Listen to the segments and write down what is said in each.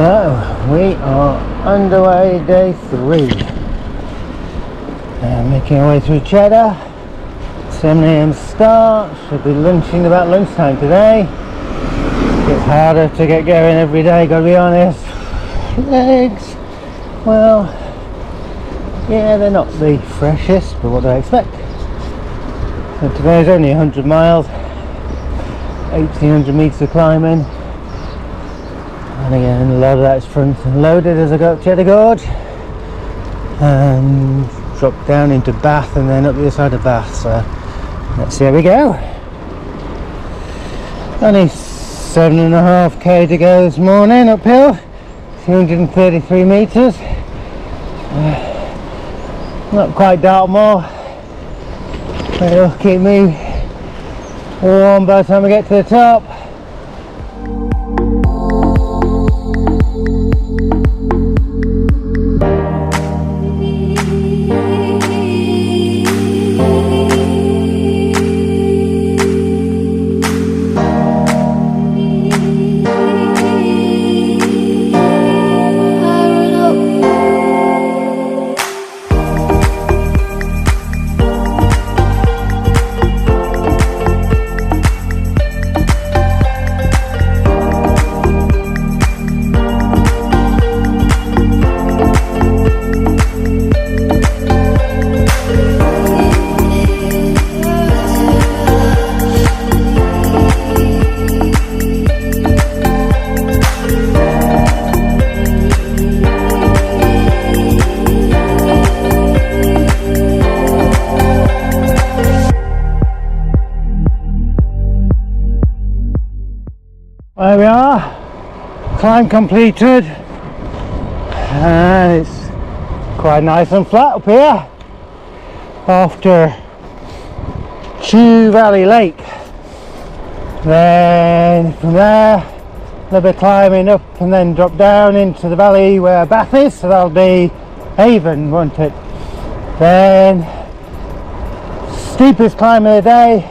So we are underway, day 3. Making our way through Cheddar. 7 AM start. Should be lunching about lunchtime today. It's harder to get going every day, gotta be honest. Legs, well, yeah, they're not the freshest, but what do I expect? So today's only 100 miles, 1800 metres of climbing. And again, a lot of that is front and loaded as I go up Cheddar Gorge and drop down into Bath and then up the other side of Bath. So let's see how we go. Only 7.5k to go this morning uphill, 233 metres. Not quite Dartmoor, but it'll keep me warm by the time I get to the top. There we are, climb completed, and it's quite nice and flat up here after Chew Valley Lake. Then from there a little bit climbing up and then drop down into the valley where Bath is, so that'll be Avon, won't it? Then steepest climb of the day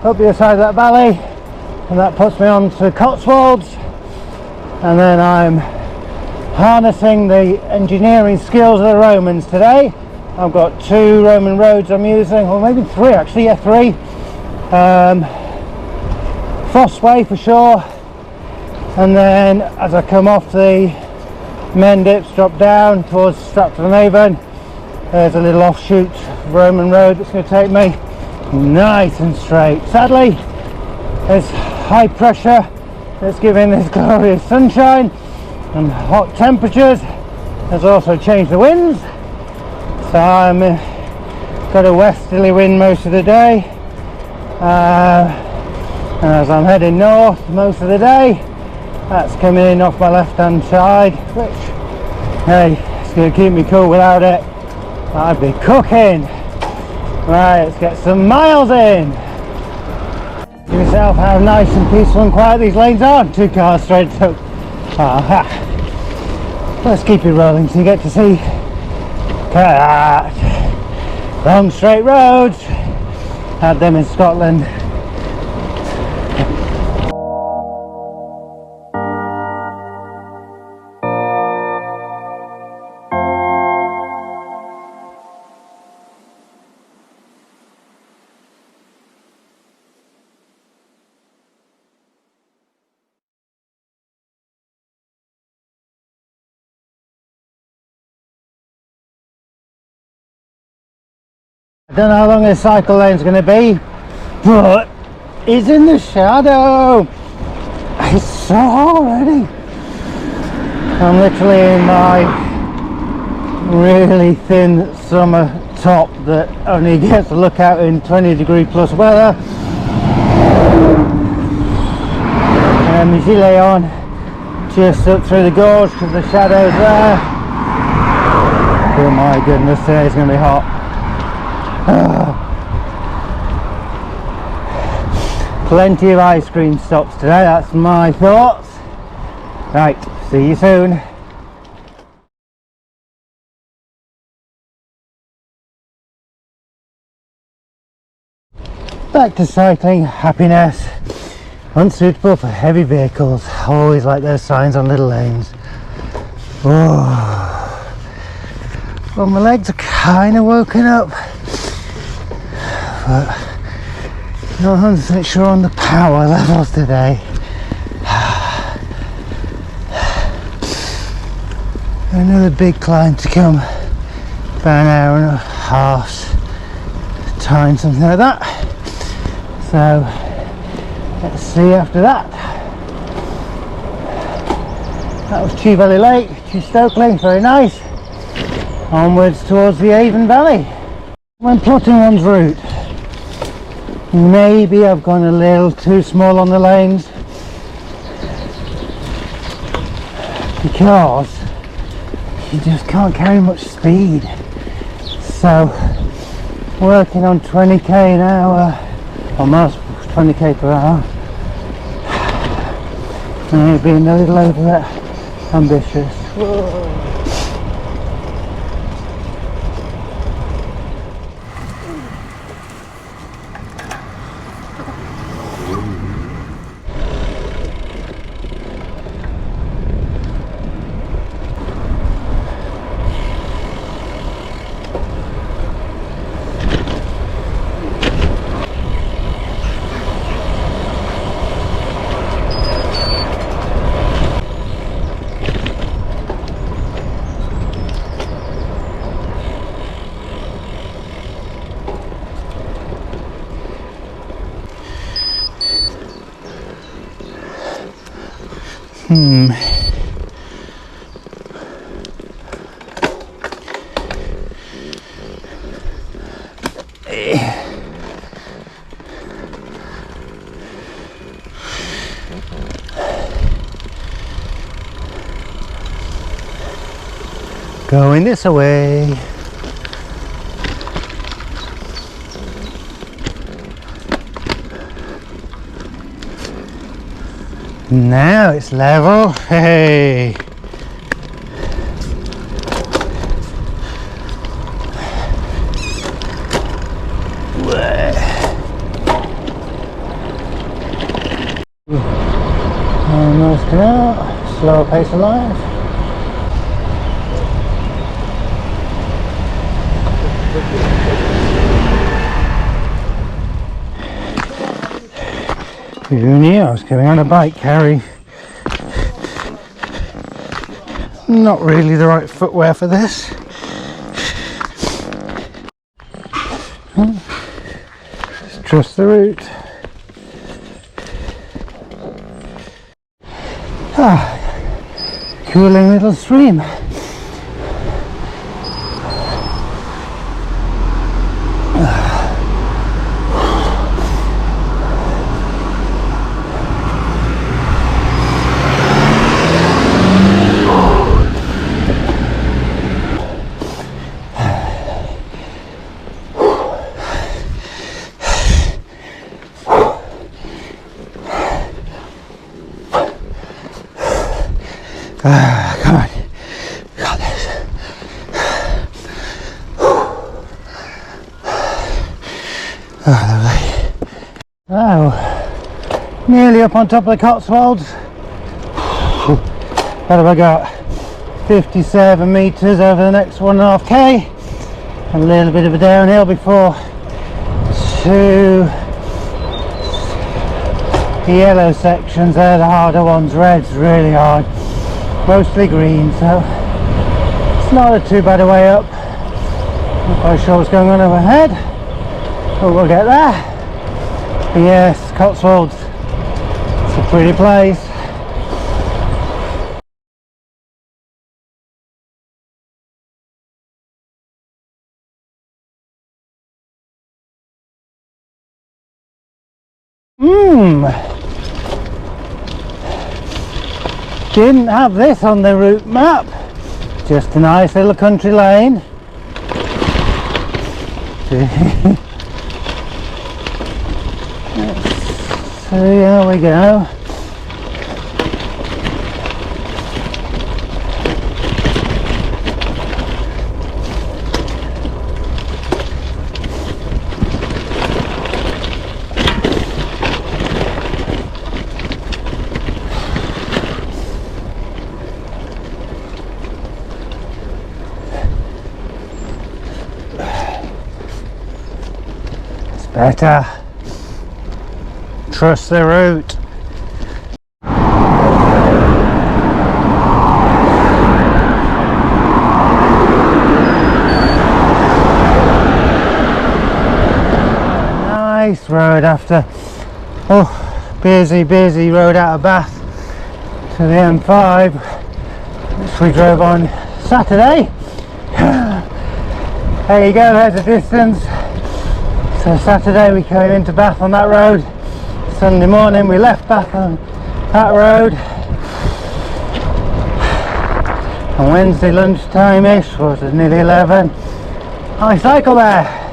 up the other side of that valley, and that puts me on to Cotswolds, and then I'm harnessing the engineering skills of the Romans today. I've got 2 Roman roads I'm using, or maybe 3 actually, yeah, 3. Fossway for sure, and then as I come off the men dips, drop down towards Stratford and Avon, there's a little offshoot Roman road that's going to take me nice and straight. Sadly, there's high pressure that's giving this glorious sunshine and hot temperatures has also changed the winds, so I'm got a westerly wind most of the day, and as I'm heading north most of the day, that's coming in off my left hand side, which, hey, it's going to keep me cool. Without it I'd be cooking. Right, let's get some miles in. See yourself how nice and peaceful and quiet these lanes are. 2 cars straight up. Aha. Let's keep it rolling so you get to see long straight roads. Had them in Scotland. I don't know how long this cycle lane's going to be, but it's in the shadow. It's so hot already. I'm literally in my really thin summer top that only gets to look out in 20-degree plus weather. And my gilet on, just up through the gorge because the shadow's there. Oh my goodness, today's going to be hot. Plenty of ice cream stops today, that's my thoughts. Right, see you soon. Back to cycling, happiness. Unsuitable for heavy vehicles. Always like those signs on little lanes. Oh, well, my legs are kind of woken up, but not 100% sure on the power levels today. Another big climb to come, about an hour and a half's time, something like that. So let's see after that. That was Chew Valley Lake, Chew Stokely, very nice. Onwards towards the Avon Valley. When plotting one's route, maybe I've gone a little too small on the lanes, because you just can't carry much speed. So working on 20k an hour, almost 20k per hour, and being a little over ambitious. Whoa. Going this way. Now it's level. Hey. Almost out. Slower pace of life. Who knew I was going on a bike carry? Not really the right footwear for this. Just trust the route. Cooling little stream. Come on, got this. Oh, lovely. Oh, nearly up on top of the Cotswolds. What have I got? 57 metres over the next 1.5k. A little bit of a downhill before to the yellow sections. They're the harder ones. Red's really hard. Mostly green, so it's not a too bad a way up. Not quite sure what's going on overhead, but we'll get there. But yes, Cotswolds, it's a pretty place. Didn't have this on the route map. Just a nice little country lane. Let's see how we go. better. Trust the route. Nice road after busy road out of Bath to the M5, which we drove on Saturday. There you go, there's the distance. So Saturday we came into Bath on that road. Sunday morning we left Bath on that road. On Wednesday lunchtime-ish, was it nearly 11, I cycled there.